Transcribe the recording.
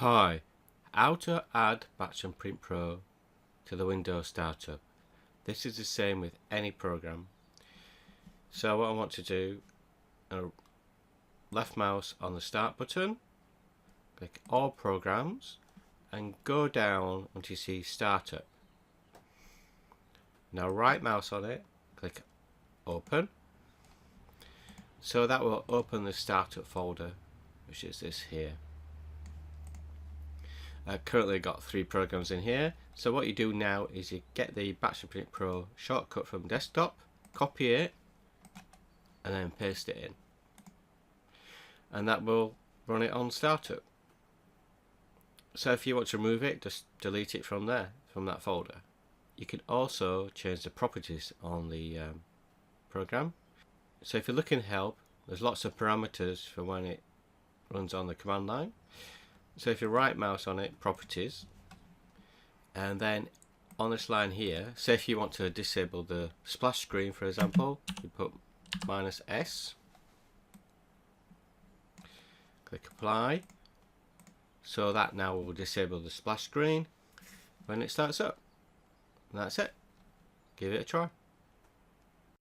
Hi, how to add Batch and Print Pro to the Windows startup. This is the same with any program. So what I want to do, left mouse on the start button, click all programs and go down until you see startup. Now right mouse on it, click open. So that will open the startup folder, which is this here. I've currently got 3 programs in here. So what you do now is you get the Batch and Print Pro shortcut from desktop, copy it, and then paste it in. And that will run it on startup. So if you want to remove it, just delete it from there, from that folder. You can also change the properties on the program. So if you look in help, there's lots of parameters for when it runs on the command line. So if you right mouse on it, properties, and then on this line here, say if you want to disable the splash screen, for example, you put -S, click apply, so that now will disable the splash screen when it starts up. And that's it. Give it a try.